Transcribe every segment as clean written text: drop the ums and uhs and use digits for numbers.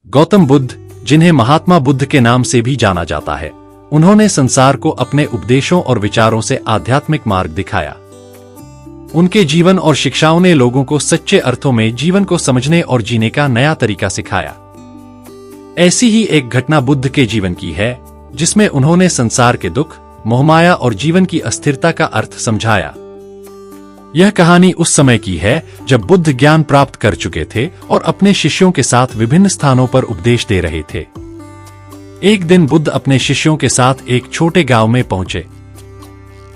गौतम बुद्ध, जिन्हें महात्मा बुद्ध के नाम से भी जाना जाता है, उन्होंने संसार को अपने उपदेशों और विचारों से आध्यात्मिक मार्ग दिखाया। उनके जीवन और शिक्षाओं ने लोगों को सच्चे अर्थों में जीवन को समझने और जीने का नया तरीका सिखाया। ऐसी ही एक घटना बुद्ध के जीवन की है, जिसमें उन्होंने संसार के दुख, मोहमाया और जीवन की अस्थिरता का अर्थ समझाया। यह कहानी उस समय की है जब बुद्ध ज्ञान प्राप्त कर चुके थे और अपने शिष्यों के साथ विभिन्न स्थानों पर उपदेश दे रहे थे। एक दिन बुद्ध अपने शिष्यों के साथ एक छोटे गांव में पहुंचे।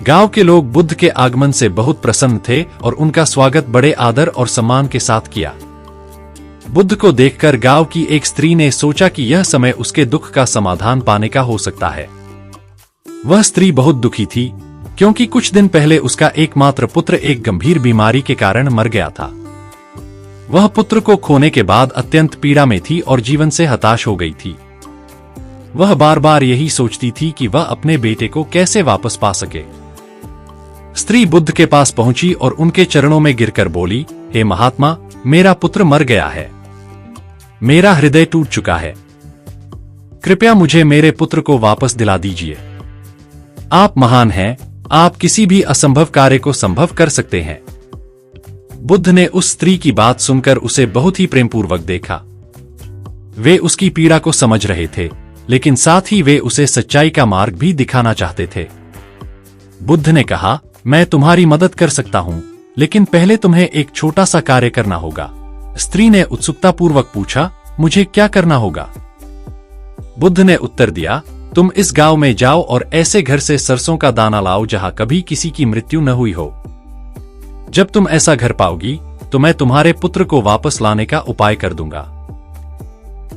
गांव के लोग बुद्ध के आगमन से बहुत प्रसन्न थे और उनका स्वागत बड़े आदर और सम्मान के साथ किया। बुद्ध को देखकर गांव की एक स्त्री ने सोचा कि यह समय उसके दुख का समाधान पाने का हो सकता है। वह स्त्री बहुत दुखी थी, क्योंकि कुछ दिन पहले उसका एकमात्र पुत्र एक गंभीर बीमारी के कारण मर गया था। वह पुत्र को खोने के बाद अत्यंत पीड़ा में थी और जीवन से हताश हो गई थी। वह बार बार यही सोचती थी कि वह अपने बेटे को कैसे वापस पा सके। स्त्री बुद्ध के पास पहुंची और उनके चरणों में गिरकर बोली, हे महात्मा, मेरा पुत्र मर गया है। मेरा हृदय टूट चुका है। कृपया मुझे मेरे पुत्र को वापस दिला दीजिए। आप महान हैं, आप किसी भी असंभव कार्य को संभव कर सकते हैं। बुद्ध ने उस स्त्री की बात सुनकर उसे बहुत ही प्रेमपूर्वक देखा। वे उसकी पीड़ा को समझ रहे थे, लेकिन साथ ही वे उसे सच्चाई का मार्ग भी दिखाना चाहते थे। बुद्ध ने कहा, मैं तुम्हारी मदद कर सकता हूं, लेकिन पहले तुम्हें एक छोटा सा कार्य करना होगा। स्त्री ने उत्सुकतापूर्वक पूछा, मुझे क्या करना होगा? बुद्ध ने उत्तर दिया, तुम इस गांव में जाओ और ऐसे घर से सरसों का दाना लाओ जहां कभी किसी की मृत्यु न हुई हो। जब तुम ऐसा घर पाओगी तो मैं तुम्हारे पुत्र को वापस लाने का उपाय कर दूंगा।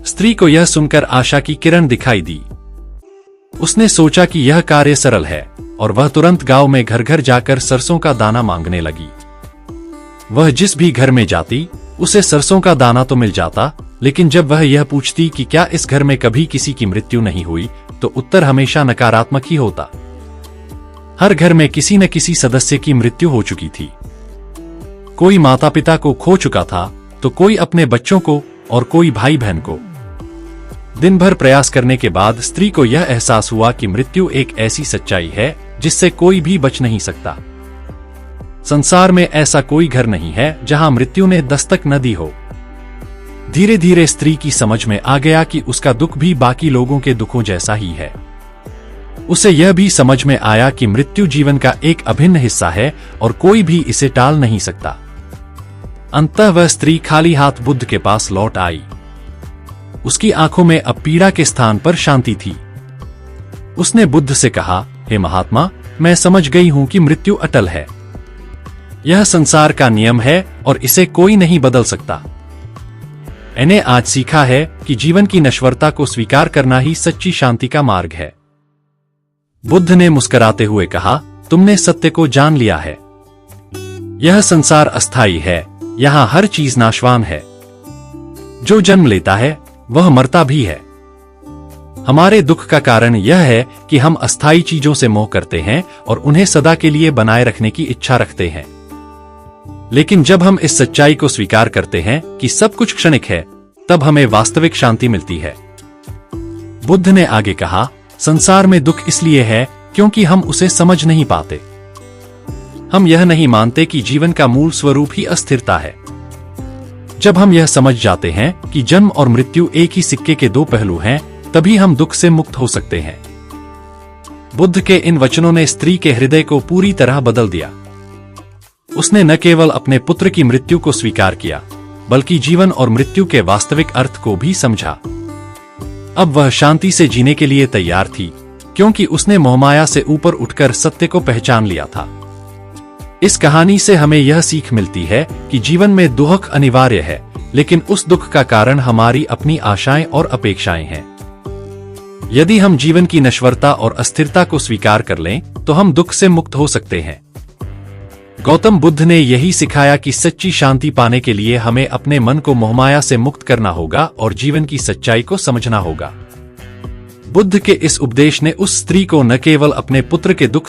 स्त्री को यह सुनकर आशा की किरण दिखाई दी। उसने सोचा कि यह कार्य सरल है और वह तुरंत गांव में घर घर जाकर सरसों का दाना मांगने लगी। वह जिस भी घर में जाती उसे सरसों का दाना तो मिल जाता, लेकिन जब वह यह पूछती कि क्या इस घर में कभी किसी की मृत्यु नहीं हुई, तो उत्तर हमेशा नकारात्मक ही होता। हर घर में किसी न किसी सदस्य की मृत्यु हो चुकी थी। कोई माता पिता को खो चुका था, तो कोई अपने बच्चों को और कोई भाई बहन को। दिन भर प्रयास करने के बाद स्त्री को यह एहसास हुआ कि मृत्यु एक ऐसी सच्चाई है जिससे कोई भी बच नहीं सकता। संसार में ऐसा कोई घर नहीं है जहां मृत्यु ने दस्तक न दी हो। धीरे धीरे स्त्री की समझ में आ गया कि उसका दुख भी बाकी लोगों के दुखों जैसा ही है। उसे यह भी समझ में आया कि मृत्यु जीवन का एक अभिन्न हिस्सा है और कोई भी इसे टाल नहीं सकता। अंततः वह स्त्री खाली हाथ बुद्ध के पास लौट आई। उसकी आंखों में अब पीड़ा के स्थान पर शांति थी। उसने बुद्ध से कहा, हे महात्मा, मैं समझ गई हूं कि मृत्यु अटल है। यह संसार का नियम है और इसे कोई नहीं बदल सकता। मैंने आज सीखा है कि जीवन की नश्वरता को स्वीकार करना ही सच्ची शांति का मार्ग है। बुद्ध ने मुस्कुराते हुए कहा, तुमने सत्य को जान लिया है। यह संसार अस्थायी है, यहां हर चीज नाशवान है। जो जन्म लेता है वह मरता भी है। हमारे दुख का कारण यह है कि हम अस्थायी चीजों से मोह करते हैं और उन्हें सदा के लिए बनाए रखने की इच्छा रखते हैं। लेकिन जब हम इस सच्चाई को स्वीकार करते हैं कि सब कुछ क्षणिक है, तब हमें वास्तविक शांति मिलती है। बुद्ध ने आगे कहा, संसार में दुख इसलिए है क्योंकि हम उसे समझ नहीं पाते। हम यह नहीं मानते कि जीवन का मूल स्वरूप ही अस्थिरता है। जब हम यह समझ जाते हैं कि जन्म और मृत्यु एक ही सिक्के के दो पहलू हैं, तभी हम दुख से मुक्त हो सकते हैं। बुद्ध के इन वचनों ने स्त्री के हृदय को पूरी तरह बदल दिया। उसने न केवल अपने पुत्र की मृत्यु को स्वीकार किया, बल्कि जीवन और मृत्यु के वास्तविक अर्थ को भी समझा। अब वह शांति से जीने के लिए तैयार थी, क्योंकि उसने मोहमाया से ऊपर उठकर सत्य को पहचान लिया था। इस कहानी से हमें यह सीख मिलती है कि जीवन में दुख अनिवार्य है, लेकिन उस दुख का कारण हमारी अपनी आशाएं और अपेक्षाएं हैं। यदि हम जीवन की नश्वरता और अस्थिरता को स्वीकार कर लें, तो हम दुख से मुक्त हो सकते हैं। गौतम बुद्ध ने यही सिखाया कि सच्ची शांति पाने के लिए हमें अपने मन को मोहमाया से मुक्त करना होगा और जीवन की सच्चाई को समझना होगा। बुद्ध के इस उपदेश ने उस स्त्री को न केवल अपने पुत्र के दुख